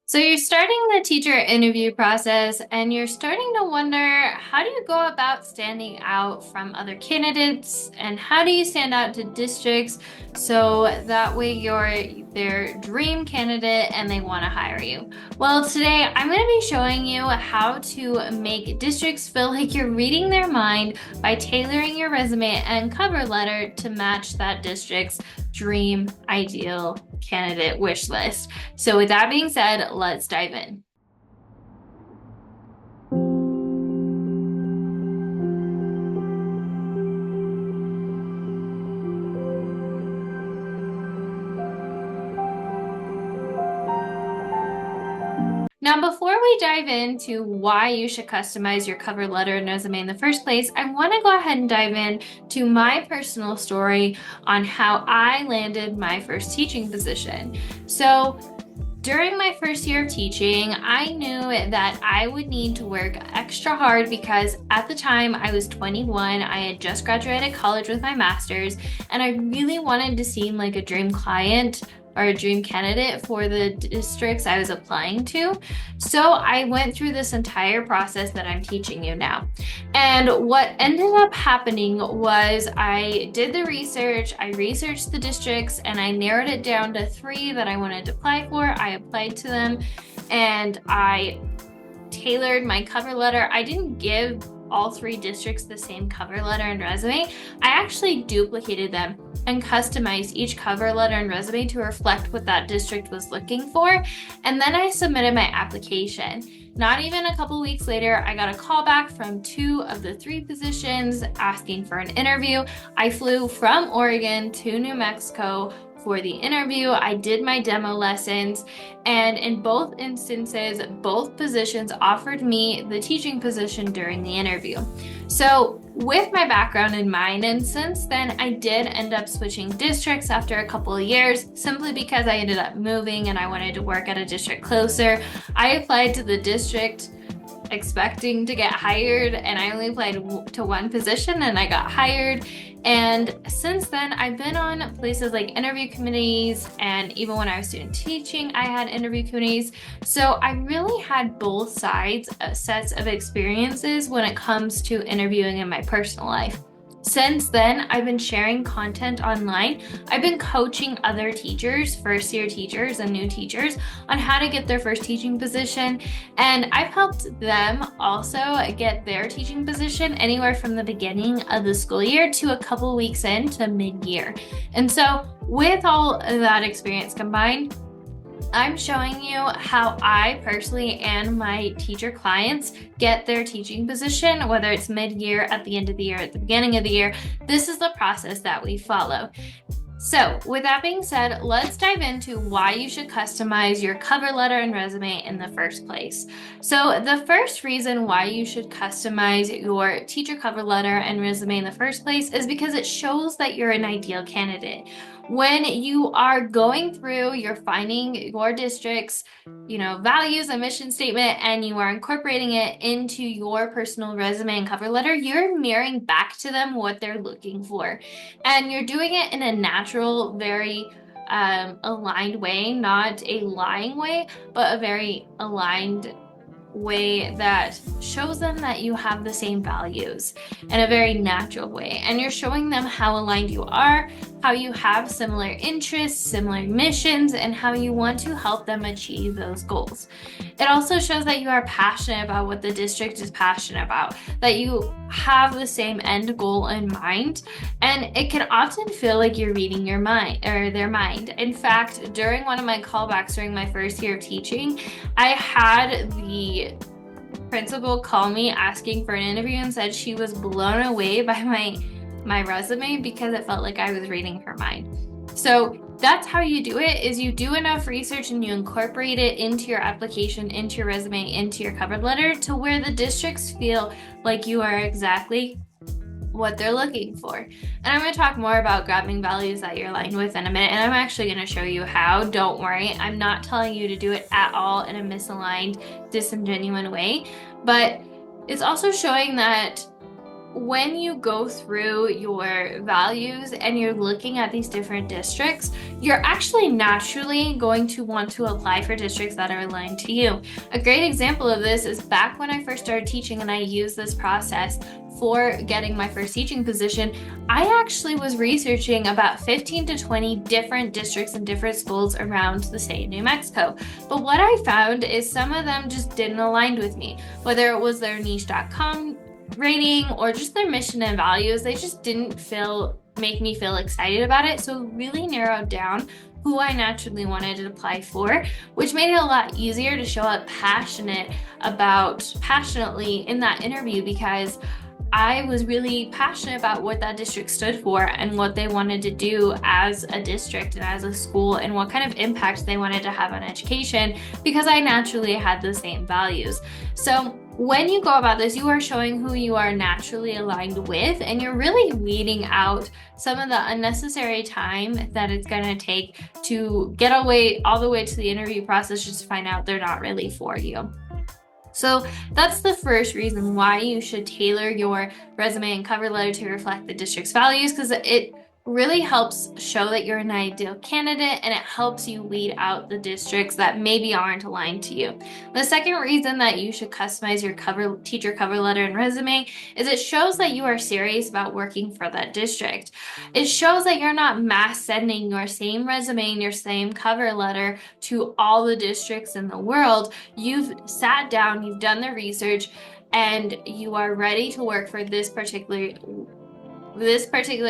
So you're starting the teacher interview process and you're starting to wonder, how do you go about standing out from other candidates and how do you stand out to districts so that way you're their dream candidate and they want to hire you? Well, today I'm going to be showing you how to make districts feel like you're reading their mind by tailoring your resume and cover letter to match that district's dream ideal candidate wish list. So with that being said, let's dive in. Now, before we dive into why you should customize your cover letter and resume in the first place, I want to go ahead and dive in to my personal story on how I landed my first teaching position. So, during my first year of teaching, I knew that I would need to work extra hard because at the time I was 21. I had just graduated college with my master's, and I really wanted to seem like a dream client or a dream candidate for the districts I was applying to. So I went through this entire process that I'm teaching you now. And what ended up happening was I did the research, I researched the districts, and I narrowed it down to three that I wanted to apply for. I applied to them and I tailored my cover letter. I didn't give all three districts the same cover letter and resume. I actually duplicated them and customized each cover letter and resume to reflect what that district was looking for. And then I submitted my application. Not even a couple weeks later, I got a call back from two of the three positions asking for an interview. I flew from Oregon to New Mexico for the interview. I did my demo lessons, and in both instances, both positions offered me the teaching position during the interview. So, with my background in mind, and since then, I did end up switching districts after a couple of years simply because I ended up moving and I wanted to work at a district closer. I applied to the district expecting to get hired, and I only applied to one position and I got hired. And since then, I've been on places like interview committees, and even when I was student teaching, I had interview committees. So I really had both sides, sets of experiences when it comes to interviewing in my personal life. Since then, I've been sharing content online. I've been coaching other teachers, first year teachers and new teachers, on how to get their first teaching position. And I've helped them also get their teaching position anywhere from the beginning of the school year to a couple weeks into mid-year. And so with all of that experience combined, I'm showing you how I personally and my teacher clients get their teaching position, whether it's mid-year, at the end of the year, at the beginning of the year. This is the process that we follow. So with that being said, let's dive into why you should customize your cover letter and resume in the first place. So the first reason why you should customize your teacher cover letter and resume in the first place is because it shows that you're an ideal candidate. When you are going through, you're finding your district's, values and mission statement, and you are incorporating it into your personal resume and cover letter, you're mirroring back to them what they're looking for. And you're doing it in a natural, very aligned way, not a lying way, but a very aligned way that shows them that you have the same values in a very natural way. And you're showing them how aligned you are, how you have similar interests, similar missions, and how you want to help them achieve those goals. It also shows that you are passionate about what the district is passionate about, that you have the same end goal in mind, and it can often feel like you're reading your mind or their mind. In fact, during one of my callbacks during my first year of teaching, I had the principal call me asking for an interview and said she was blown away by my resume because it felt like I was reading her mind. So that's how you do it, is you do enough research and you incorporate it into your application, into your resume, into your cover letter to where the districts feel like you are exactly what they're looking for. And I'm going to talk more about grabbing values that you're aligned with in a minute, and I'm actually going to show you how. Don't worry, I'm not telling you to do it at all in a misaligned, disingenuous way, but it's also showing that when you go through your values and you're looking at these different districts, you're actually naturally going to want to apply for districts that are aligned to you. A great example of this is back when I first started teaching and I used this process for getting my first teaching position, I actually was researching about 15 to 20 different districts and different schools around the state of New Mexico. But what I found is some of them just didn't align with me, whether it was their niche.com rating or just their mission and values. They just didn't make me feel excited about it. So it really narrowed down who I naturally wanted to apply for, which made it a lot easier to show up passionately in that interview, because I was really passionate about what that district stood for and what they wanted to do as a district and as a school and what kind of impact they wanted to have on education, because I naturally had the same values. So when you go about this, you are showing who you are naturally aligned with, and you're really weeding out some of the unnecessary time that it's going to take to get all the way to the interview process just to find out they're not really for you. So that's the first reason why you should tailor your resume and cover letter to reflect the district's values, because it really helps show that you're an ideal candidate, and it helps you weed out the districts that maybe aren't aligned to you. The second reason that you should customize your teacher cover letter and resume is it shows that you are serious about working for that district. It shows that you're not mass sending your same resume and your same cover letter to all the districts in the world. You've sat down, you've done the research, and you are ready to work for this particular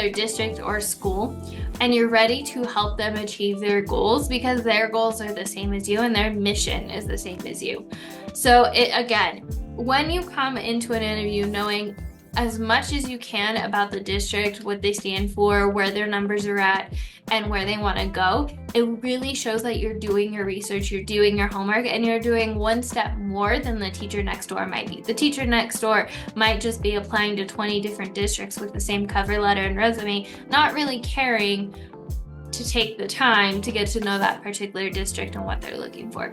district or school, and you're ready to help them achieve their goals because their goals are the same as you and their mission is the same as you. So again, when you come into an interview knowing as much as you can about the district, what they stand for, where their numbers are at, and where they want to go, it really shows that you're doing your research, you're doing your homework, and you're doing one step more than the teacher next door might be. The teacher next door might just be applying to 20 different districts with the same cover letter and resume, not really caring to take the time to get to know that particular district and what they're looking for.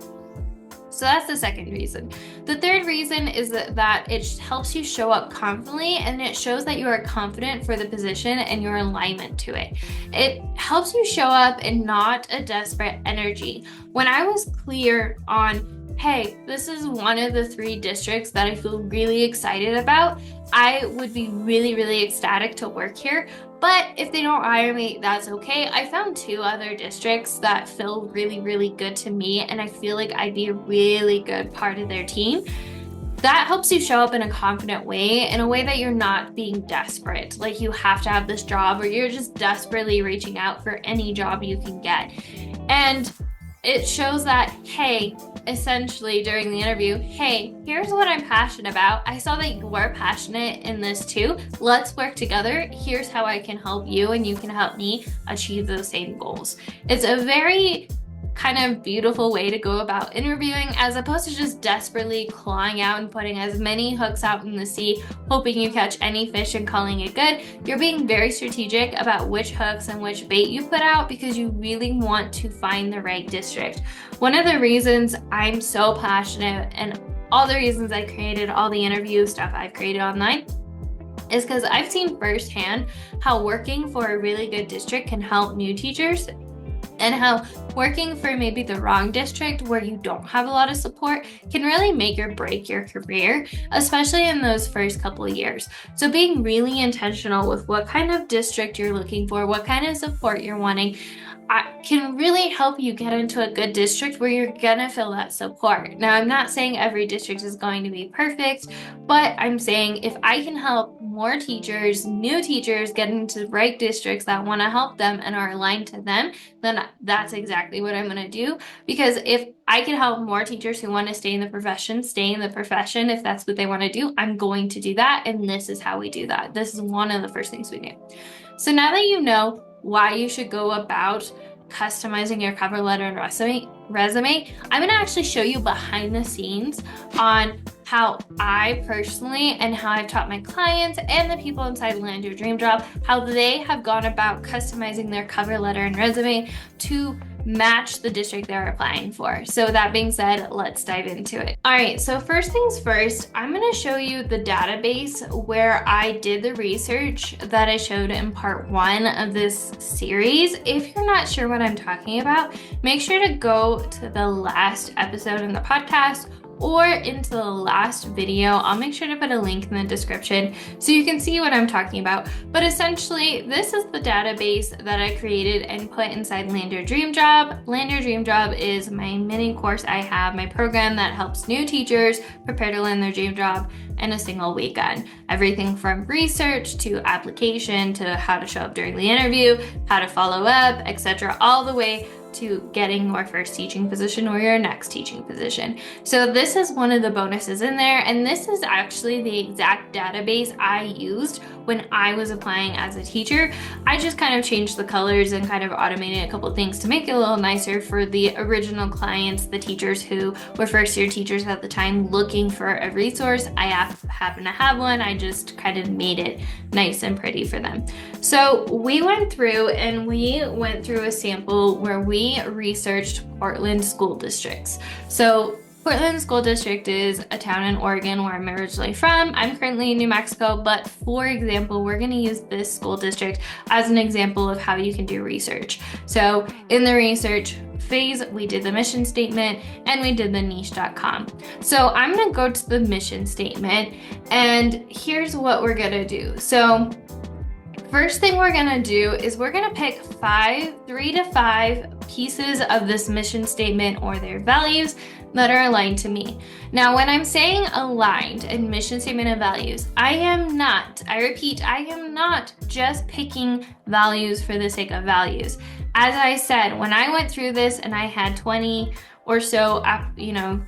So that's the second reason. The third reason is that it helps you show up confidently, and it shows that you are confident for the position and your alignment to it. It helps you show up in not a desperate energy. When I was clear on, hey, this is one of the 3 districts that I feel really excited about, I would be really, really ecstatic to work here. But if they don't hire me, that's okay. I found 2 other districts that feel really, really good to me, and I feel like I'd be a really good part of their team. That helps you show up in a confident way, in a way that you're not being desperate, like you have to have this job, or you're just desperately reaching out for any job you can get. And it shows that, hey, essentially during the interview, hey, here's what I'm passionate about. I saw that you were passionate in this too. Let's work together. Here's how I can help you and you can help me achieve those same goals. It's a very kind of beautiful way to go about interviewing, as opposed to just desperately clawing out and putting as many hooks out in the sea, hoping you catch any fish and calling it good. You're being very strategic about which hooks and which bait you put out, because you really want to find the right district. One of the reasons I'm so passionate, and all the reasons I created all the interview stuff I've created online, is because I've seen firsthand how working for a really good district can help new teachers, and how working for maybe the wrong district where you don't have a lot of support can really make or break your career, especially in those first couple of years. So being really intentional with what kind of district you're looking for, what kind of support you're wanting, can really help you get into a good district where you're gonna feel that support. Now, I'm not saying every district is going to be perfect, but I'm saying if I can help more teachers, new teachers, get into the right districts that want to help them and are aligned to them, then that's exactly what I'm gonna do. Because if I can help more teachers who want to stay in the profession, if that's what they want to do, I'm going to do that. And this is how we do that. This is one of the first things we do. So now that you know why you should go about customizing your cover letter and resume, I'm going to actually show you behind the scenes on how I personally, and how I've taught my clients and the people inside Land Your Dream Job, how they have gone about customizing their cover letter and resume to match the district they're applying for. So that being said, let's dive into it. All right, so first things first, I'm gonna show you the database where I did the research that I showed in part 1 of this series. If you're not sure what I'm talking about, make sure to go to the last episode in the podcast or into the last video. I'll make sure to put a link in the description so you can see what I'm talking about. But essentially, this is the database that I created and put inside Land Your Dream Job. Land Your Dream Job is my mini course I have, my program that helps new teachers prepare to land their dream job in a single weekend. Everything from research to application to how to show up during the interview, how to follow up, etc., all the way to getting your first teaching position or your next teaching position. So this is one of the bonuses in there, and this is actually the exact database I used when I was applying as a teacher. I just kind of changed the colors and kind of automated a couple things to make it a little nicer for the original clients, the teachers who were first year teachers at the time looking for a resource. I happen to have one. I just kind of made it nice and pretty for them. So we went through a sample where we researched Portland school districts. So Portland School District is a town in Oregon where I'm originally from. I'm currently in New Mexico, but for example, we're gonna use this school district as an example of how you can do research. So in the research phase, we did the mission statement and we did the niche.com. So I'm gonna go to the mission statement, and here's what we're gonna do. So first thing we're gonna do is we're gonna pick 3 to 5 pieces of this mission statement or their values that are aligned to me. Now, when I'm saying aligned in mission statement and values, I repeat, I am not just picking values for the sake of values. As I said, when I went through this and I had 20 or so,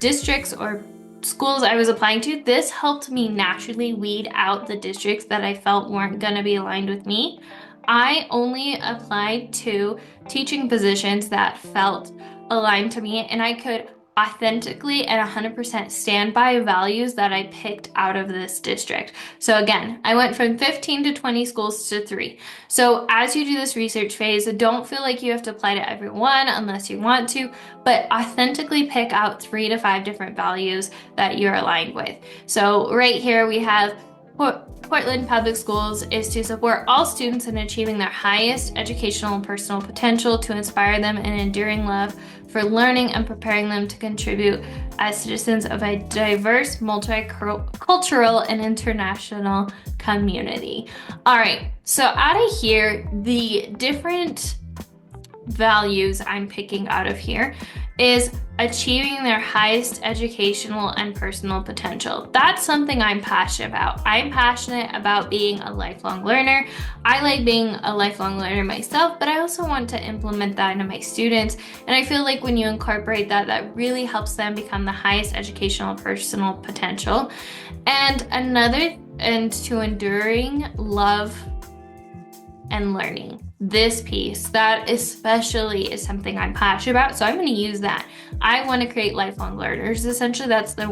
districts or schools I was applying to, this helped me naturally weed out the districts that I felt weren't gonna be aligned with me. I only applied to teaching positions that felt aligned to me, and I could authentically and 100% stand by values that I picked out of this district. So again, I went from 15 to 20 schools to 3. So as you do this research phase, don't feel like you have to apply to every one unless you want to, but authentically pick out 3 to 5 different values that you're aligned with. So right here we have Portland Public Schools is to support all students in achieving their highest educational and personal potential, to inspire them an enduring love for learning and preparing them to contribute as citizens of a diverse, multicultural, and international community. All right, so out of here, the different values I'm picking out of here is achieving their highest educational and personal potential. That's something I'm passionate about. I'm passionate about being a lifelong learner. I like being a lifelong learner myself, but I also want to implement that into my students. And I feel like when you incorporate that, that really helps them become the highest educational and personal potential. And to enduring love and learning. This piece, that especially is something I'm passionate about, so I'm going to use that. I want to create lifelong learners. Essentially, that's the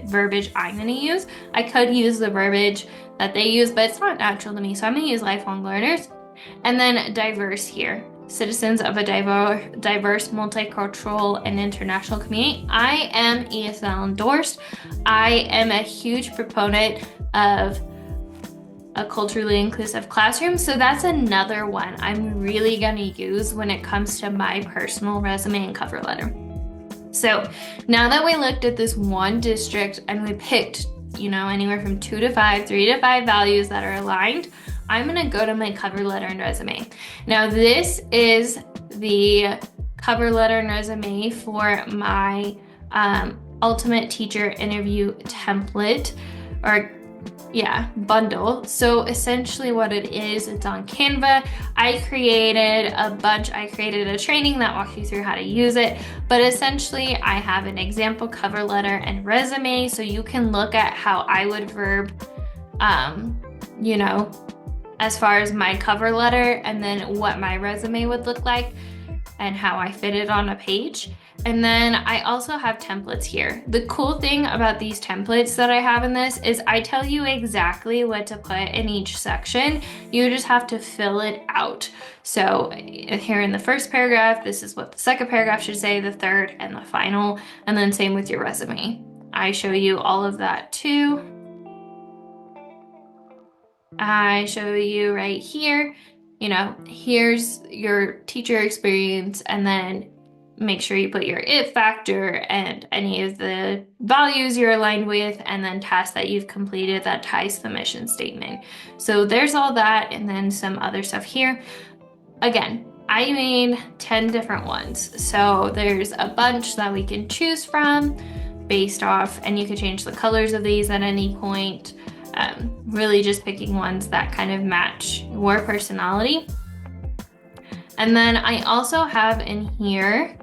verbiage I'm going to use. I could use the verbiage that they use, but it's not natural to me, so I'm going to use lifelong learners. And then diverse here. Citizens of a diverse, multicultural, and international community. I am ESL endorsed. I am a huge proponent of a culturally inclusive classroom. So that's another one I'm really gonna use when it comes to my personal resume and cover letter. So now that we looked at this one district and we picked, anywhere from 2 to 5, 3 to 5 values that are aligned, I'm gonna go to my cover letter and resume. Now this is the cover letter and resume for my ultimate teacher interview template, bundle. So essentially what it is, it's on Canva. I created a training that walks you through how to use it, but essentially I have an example cover letter and resume, so you can look at how I would verb, as far as my cover letter, and then what my resume would look like and how I fit it on a page. And then I also have templates here. The cool thing about these templates that I have in this is I tell you exactly what to put in each section. You just have to fill it out. So here in the first paragraph, this is what the second paragraph should say, the third and the final, and then same with your resume. I show you all of that too. I show you right here, you know, here's your teacher experience, and then make sure you put your it factor and any of the values you're aligned with, and then tasks that you've completed that ties to the mission statement. So there's all that, and then some other stuff here. Again, I made 10 different ones. So there's a bunch that we can choose from based off, and you can change the colors of these at any point. Really just picking ones that kind of match your personality. And then I also have in here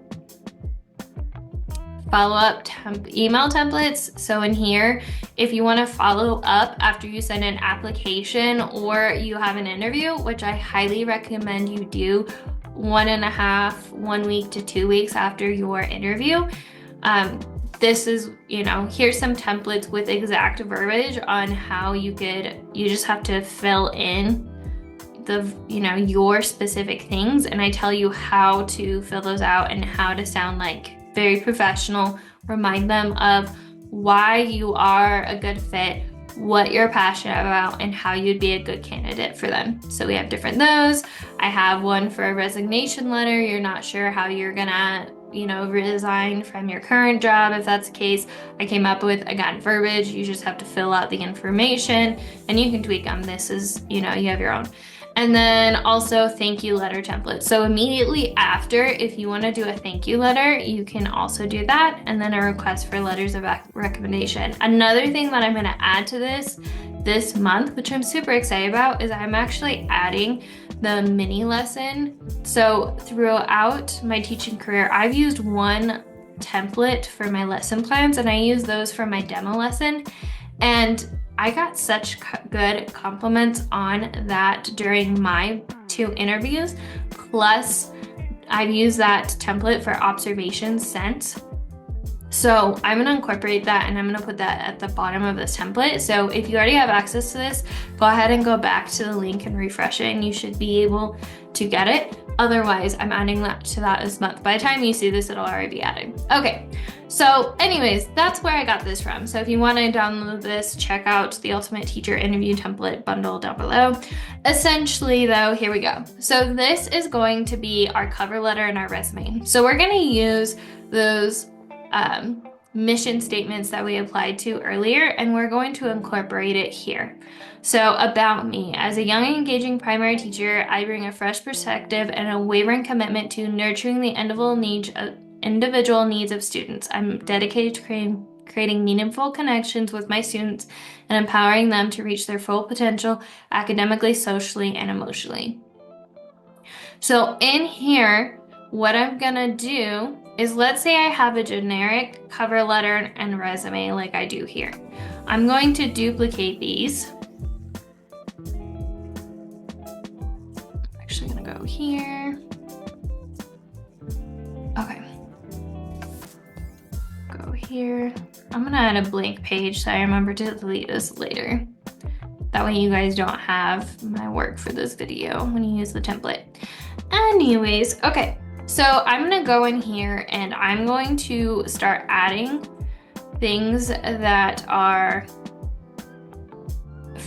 follow-up email templates. So in here, if you want to follow up after you send an application or you have an interview, which I highly recommend you do 1 week to 2 weeks after your interview. This is, you know, here's some templates with exact verbiage on how you just have to fill in the, you know, your specific things. And I tell you how to fill those out and how to sound like very professional, remind them of why you are a good fit, what you're passionate about, and how you'd be a good candidate for them. So we have different those. I have one for a resignation letter. You're not sure how you're gonna, you know, resign from your current job. If that's the case, I came up with, again, verbiage. You just have to fill out the information and you can tweak them. This is, you know, you have your own. And then also thank you letter template. So immediately after, if you want to do a thank you letter, you can also do that. And then a request for letters of recommendation. Another thing that I'm going to add to this month, which I'm super excited about, is I'm actually adding the mini lesson. So throughout my teaching career, I've used one template for my lesson plans, and I use those for my demo lesson. And I got such good compliments on that during my 2 interviews. Plus, I've used that template for observations sent. So I'm gonna incorporate that, and I'm gonna put that at the bottom of this template. So if you already have access to this, go ahead and go back to the link and refresh it, and you should be able to get it. Otherwise, I'm adding that to that this month. By the time you see this, it'll already be added. Okay, so anyways, that's where I got this from. So if you want to download this, check out the Ultimate Teacher Interview Template bundle down below. Essentially though, here we go. So this is going to be our cover letter and our resume. So we're gonna use those mission statements that we applied to earlier, and we're going to incorporate it here. So about me, as a young and engaging primary teacher, I bring a fresh perspective and a wavering commitment to nurturing the individual needs of students. I'm dedicated to creating meaningful connections with my students and empowering them to reach their full potential academically, socially, and emotionally. So in here, what I'm gonna do is, let's say I have a generic cover letter and resume like I do here. I'm going to duplicate these. I'm actually gonna go here. Okay. Go here. I'm gonna add a blank page so I remember to delete this later. That way you guys don't have my work for this video when you use the template. Anyways, okay. So I'm gonna go in here and I'm going to start adding things that are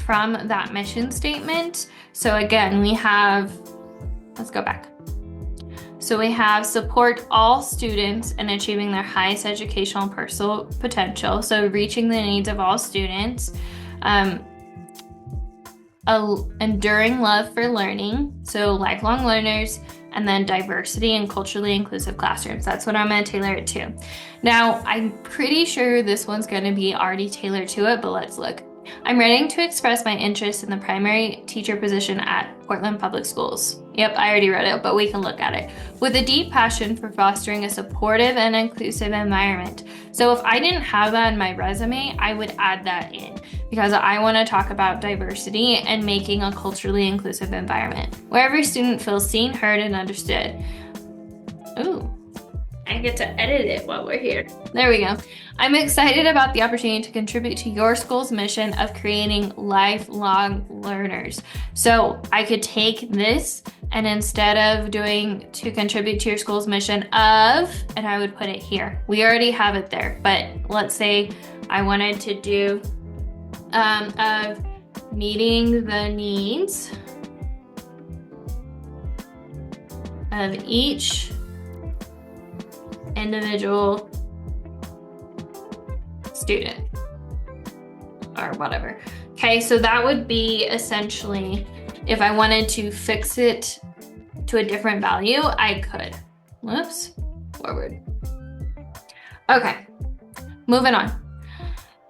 from that mission statement. So again, we have, let's go back. So we have support all students in achieving their highest educational and personal potential. So reaching the needs of all students. Enduring love for learning. So lifelong learners. And then diversity and culturally inclusive classrooms. That's what I'm gonna tailor it to. Now, I'm pretty sure this one's gonna be already tailored to it, but let's look. I'm ready to express my interest in the primary teacher position at Portland Public Schools. Yep, I already read it, but we can look at it. With a deep passion for fostering a supportive and inclusive environment. So if I didn't have that in my resume, I would add that in because I want to talk about diversity and making a culturally inclusive environment where every student feels seen, heard, and understood. Ooh, I get to edit it while we're here. There we go. I'm excited about the opportunity to contribute to your school's mission of creating lifelong learners. So I could take this and instead of doing to contribute to your school's mission of, and I would put it here. We already have it there, but let's say I wanted to do of meeting the needs of each individual student or whatever. Okay, so that would be essentially if I wanted to fix it to a different value, I could. Whoops, forward. Okay, moving on.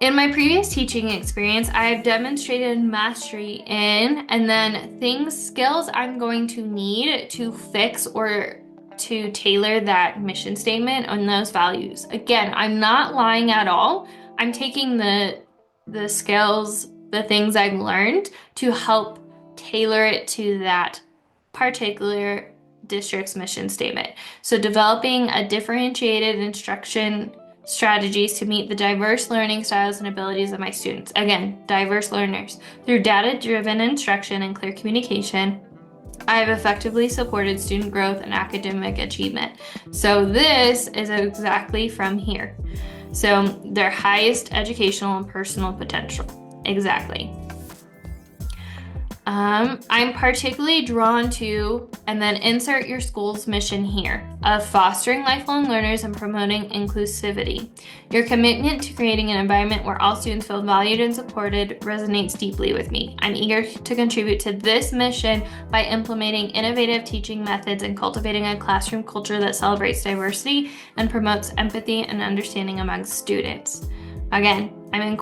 In my previous teaching experience, I have demonstrated mastery in and then skills I'm going to need to fix or to tailor that mission statement on those values. Again, I'm not lying at all. I'm taking the skills, the things I've learned to help tailor it to that particular district's mission statement. So developing a differentiated instruction strategies to meet the diverse learning styles and abilities of my students. Again, diverse learners. Through data-driven instruction and clear communication, I have effectively supported student growth and academic achievement. So this is exactly from here. So their highest educational and personal potential. Exactly. I'm particularly drawn to, and then insert your school's mission here, of fostering lifelong learners and promoting inclusivity. Your commitment to creating an environment where all students feel valued and supported resonates deeply with me. I'm eager to contribute to this mission by implementing innovative teaching methods and cultivating a classroom culture that celebrates diversity and promotes empathy and understanding among students. Again, I'm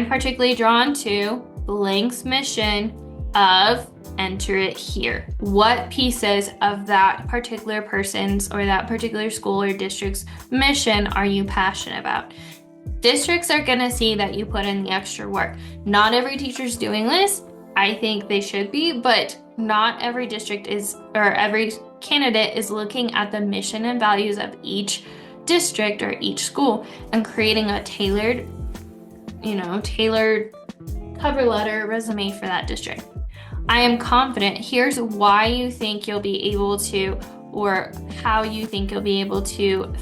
particularly drawn to blank's mission of, enter it here. What pieces of that particular person's or that particular school or district's mission are you passionate about? Districts are going to see that you put in the extra work. Not every teacher's doing this. I think they should be, but not every district is, or every candidate is looking at the mission and values of each district or each school and creating a tailored cover letter, resume for that district. I am confident. Here's why you think you'll be able to, or how you think you'll be able to,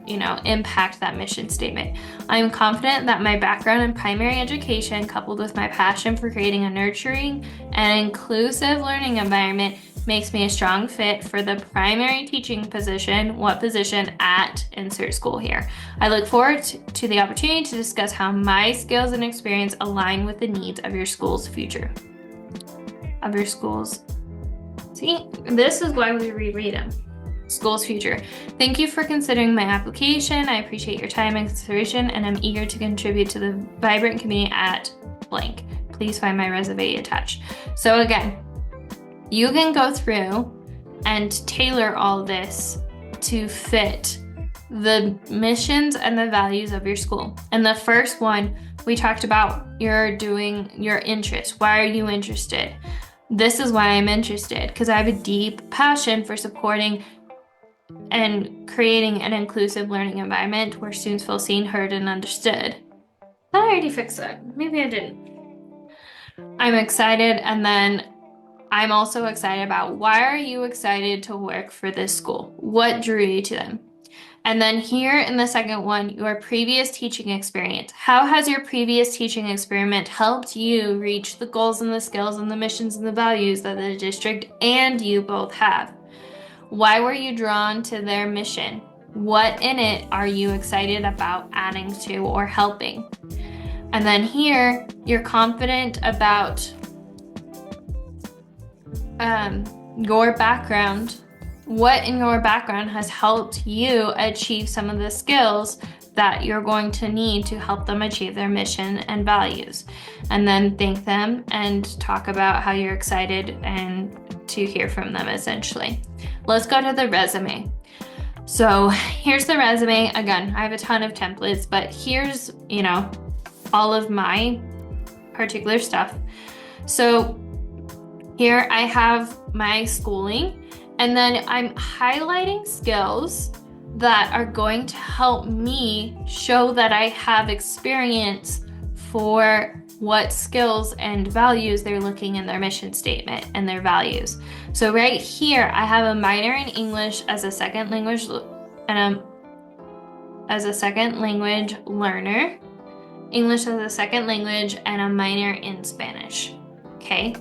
impact that mission statement. I'm confident that my background in primary education, coupled with my passion for creating a nurturing and inclusive learning environment, makes me a strong fit for the primary teaching position. What position at insert school here? I look forward to the opportunity to discuss how my skills and experience align with the needs of your school's future. See, this is why we reread them. School's future. Thank you for considering my application. I appreciate your time and consideration, and I'm eager to contribute to the vibrant community at blank. Please find my resume attached. So again, you can go through and tailor all this to fit the missions and the values of your school. And the first one, we talked about your interest. Why are you interested? This is why I'm interested, because I have a deep passion for supporting and creating an inclusive learning environment where students feel seen, heard, and understood. I already fixed that. Maybe I didn't. I'm excited, and then I'm also excited about why are you excited to work for this school? What drew you to them? And then here in the second one, your previous teaching experience. How has your previous teaching experience helped you reach the goals and the skills and the missions and the values that the district and you both have? Why were you drawn to their mission? What in it are you excited about adding to or helping? And then here, you're confident about your background. What in your background has helped you achieve some of the skills that you're going to need to help them achieve their mission and values? And then thank them and talk about how you're excited and to hear from them essentially. Let's go to the resume. So here's the resume. Again, I have a ton of templates, but here's, all of my particular stuff. So here I have my schooling, And then I'm highlighting skills that are going to help me show that I have experience for what skills and values they're looking in their mission statement and their values. So right here, I have a minor in English as a second language and as a second language learner, English as a second language, and a minor in Spanish. Okay.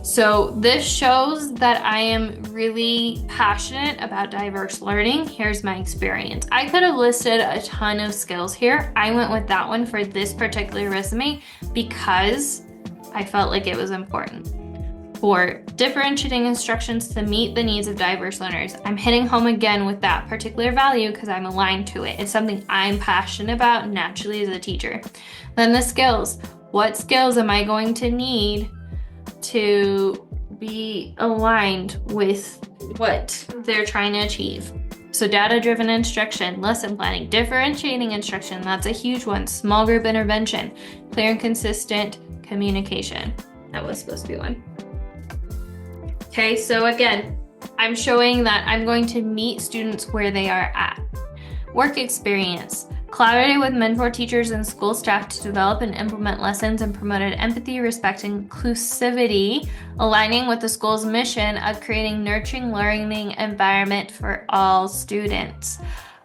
So this shows that I am really passionate about diverse learning. Here's my experience. I could have listed a ton of skills here. I went with that one for this particular resume because I felt like it was important. For differentiating instructions to meet the needs of diverse learners. I'm hitting home again with that particular value because I'm aligned to it. It's something I'm passionate about naturally as a teacher. Then the skills. What skills am I going to need to be aligned with what they're trying to achieve? So data-driven instruction, lesson planning, differentiating instruction, that's a huge one. Small group intervention, clear and consistent communication. That was supposed to be one. Okay, so again, I'm showing that I'm going to meet students where they are at. Work experience. Collaborated with mentor teachers and school staff to develop and implement lessons and promoted empathy, respect, and inclusivity, aligning with the school's mission of creating nurturing learning environment for all students.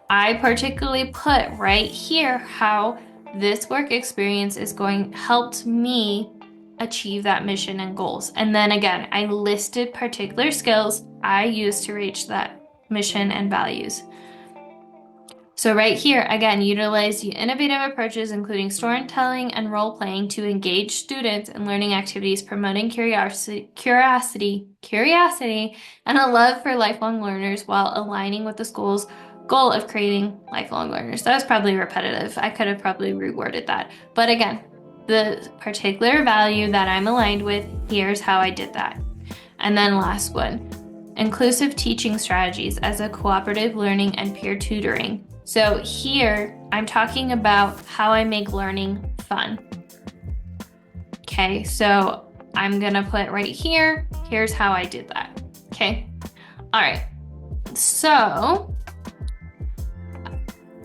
I particularly put right here how this work experience is helped me achieve that mission and goals. And then again, I listed particular skills I use to reach that mission and values. So right here, again, utilize the innovative approaches, including storytelling and role-playing to engage students in learning activities, promoting curiosity, and a love for lifelong learners while aligning with the school's goal of creating lifelong learners. That was probably repetitive. I could have probably reworded that. But again, the particular value that I'm aligned with, here's how I did that. And then last one, inclusive teaching strategies as a cooperative learning and peer tutoring. So here, I'm talking about how I make learning fun. Okay, so I'm gonna put right here, here's how I did that. Okay, all right. So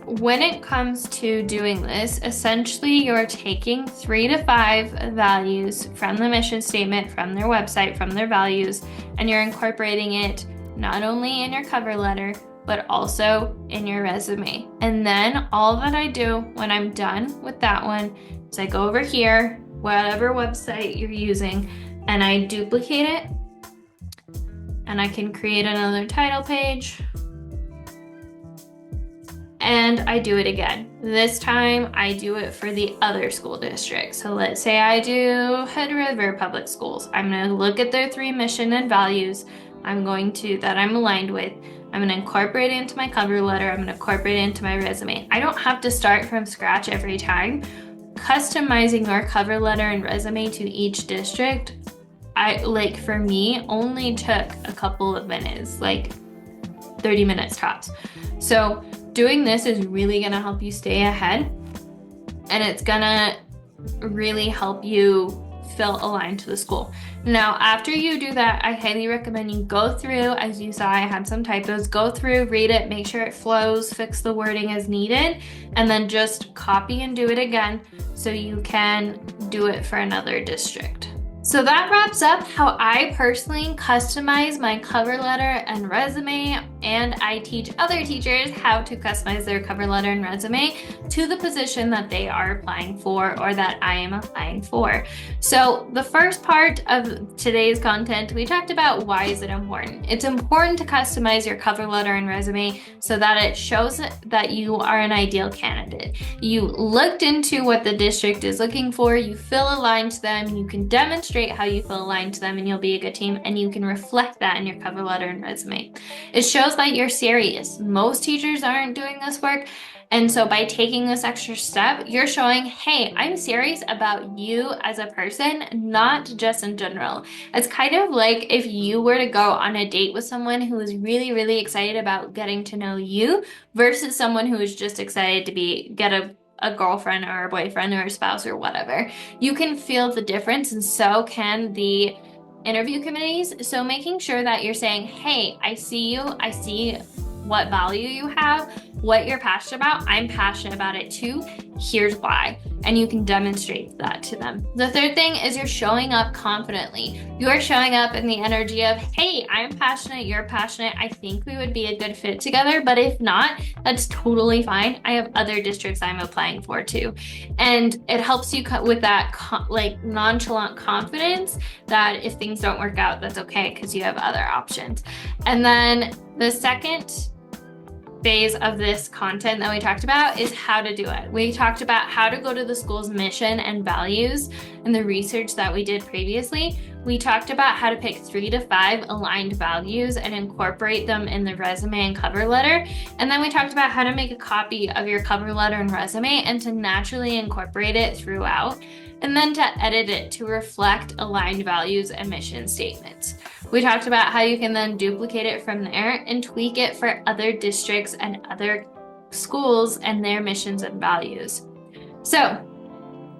when it comes to doing this, essentially you're taking 3 to 5 values from the mission statement, from their website, from their values, and you're incorporating it not only in your cover letter, but also in your resume. And then all that I do when I'm done with that one is I go over here, whatever website you're using, and I duplicate it, and I can create another title page, and I do it again. This time I do it for the other school district. So let's say I do Hood River Public Schools. I'm gonna look at their 3 mission and values that I'm aligned with. I'm gonna incorporate it into my cover letter. I'm gonna incorporate it into my resume. I don't have to start from scratch every time. Customizing our cover letter and resume to each district, for me, only took a couple of minutes, like 30 minutes tops. So doing this is really gonna help you stay ahead, and it's gonna really help you feel aligned to the school. Now, after you do that, I highly recommend you go through, as you saw, I had some typos, go through, read it, make sure it flows, fix the wording as needed, and then just copy and do it again so you can do it for another district. So that wraps up how I personally customize my cover letter and resume, and I teach other teachers how to customize their cover letter and resume to the position that they are applying for or that I am applying for. So the first part of today's content, we talked about why is it important. It's important to customize your cover letter and resume so that it shows that you are an ideal candidate. You looked into what the district is looking for, you feel aligned to them, you can demonstrate how you feel aligned to them, and you'll be a good team, and you can reflect that in your cover letter and resume. It shows that you're serious. Most teachers aren't doing this work, and so by taking this extra step, you're showing, hey, I'm serious about you as a person, not just in general. It's kind of like if you were to go on a date with someone who is really, really excited about getting to know you versus someone who is just excited to get a girlfriend or a boyfriend or a spouse or whatever. You can feel the difference, and so can the interview committees. So making sure that you're saying, hey, I see you, I see what value you have, what you're passionate about. I'm passionate about it too. Here's why. And you can demonstrate that to them. The third thing is you're showing up confidently. You're showing up in the energy of, hey, I'm passionate, you're passionate. I think we would be a good fit together, but if not, that's totally fine. I have other districts I'm applying for too. And it helps you with that like nonchalant confidence that if things don't work out, that's okay because you have other options. And then the second phase of this content that we talked about is how to do it. We talked about how to go to the school's mission and values and the research that we did previously. We talked about how to pick 3 to 5 aligned values and incorporate them in the resume and cover letter. And then we talked about how to make a copy of your cover letter and resume and to naturally incorporate it throughout, and then to edit it to reflect aligned values and mission statements. We talked about how you can then duplicate it from there and tweak it for other districts and other schools and their missions and values. So,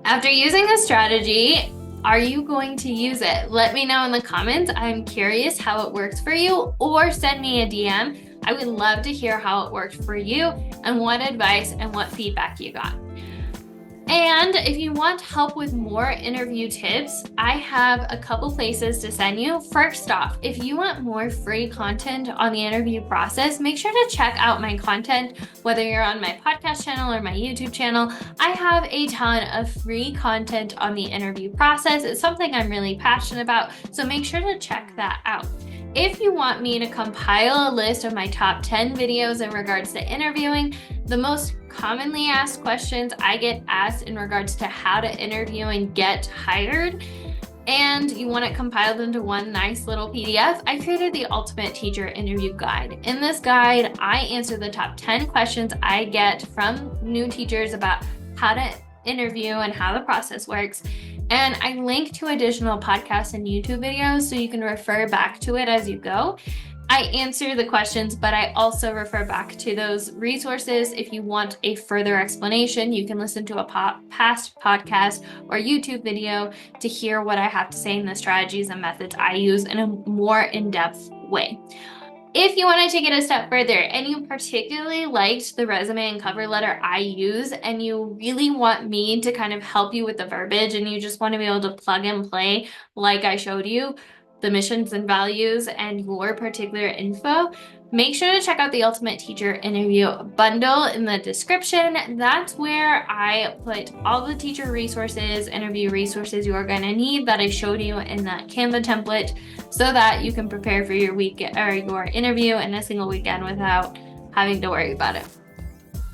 after using this strategy, are you going to use it? Let me know in the comments. I'm curious how it works for you, or send me a DM. I would love to hear how it worked for you and what advice and what feedback you got. And if you want help with more interview tips, I have a couple places to send you. First off, if you want more free content on the interview process, make sure to check out my content, whether you're on my podcast channel or my YouTube channel. I have a ton of free content on the interview process. It's something I'm really passionate about, so make sure to check that out. If you want me to compile a list of my top 10 videos in regards to interviewing, the most commonly asked questions I get asked in regards to how to interview and get hired, and you want it compiled into one nice little PDF, I created the Ultimate Teacher Interview Guide. In this guide, I answer the top 10 questions I get from new teachers about how to interview and how the process works. And I link to additional podcasts and YouTube videos so you can refer back to it as you go. I answer the questions, but I also refer back to those resources. If you want a further explanation, you can listen to a past podcast or YouTube video to hear what I have to say in the strategies and methods I use in a more in-depth way. If you want to take it a step further and you particularly liked the resume and cover letter I use and you really want me to kind of help you with the verbiage and you just want to be able to plug and play like I showed you, the missions and values and your particular info, make sure to check out the Ultimate Teacher Interview Bundle in the description. That's where I put all the teacher resources, interview resources you are going to need that I showed you in that Canva template so that you can prepare for your week or your interview in a single weekend without having to worry about it.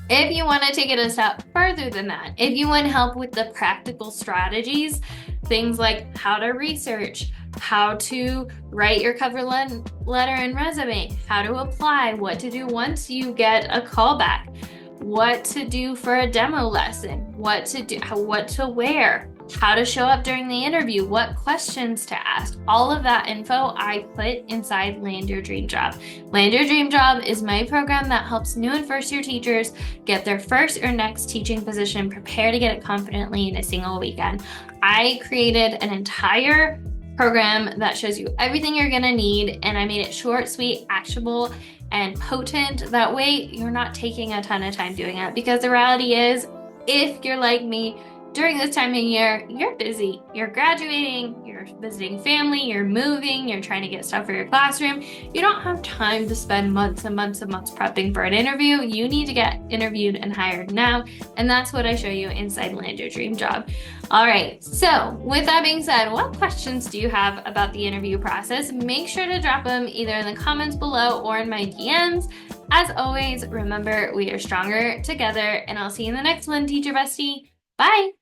If you want to take it a step further than that, if you want help with the practical strategies, things like how to research, how to write your cover letter and resume, how to apply, what to do once you get a callback, what to do for a demo lesson, what to do, what to wear, how to show up during the interview, what questions to ask. All of that info I put inside Land Your Dream Job. Land Your Dream Job is my program that helps new and first year teachers get their first or next teaching position, prepare to get it confidently in a single weekend. I created an entire program that shows you everything you're gonna need, and I made it short, sweet, actionable, and potent. That way you're not taking a ton of time doing it, because the reality is, if you're like me, during this time of year, you're busy. You're graduating, you're visiting family, you're moving, you're trying to get stuff for your classroom. You don't have time to spend months and months and months prepping for an interview. You need to get interviewed and hired now, and that's what I show you inside Land Your Dream Job. All right, so with that being said, what questions do you have about the interview process? Make sure to drop them either in the comments below or in my DMs. As always, remember, we are stronger together, and I'll see you in the next one, Teacher Bestie. Bye.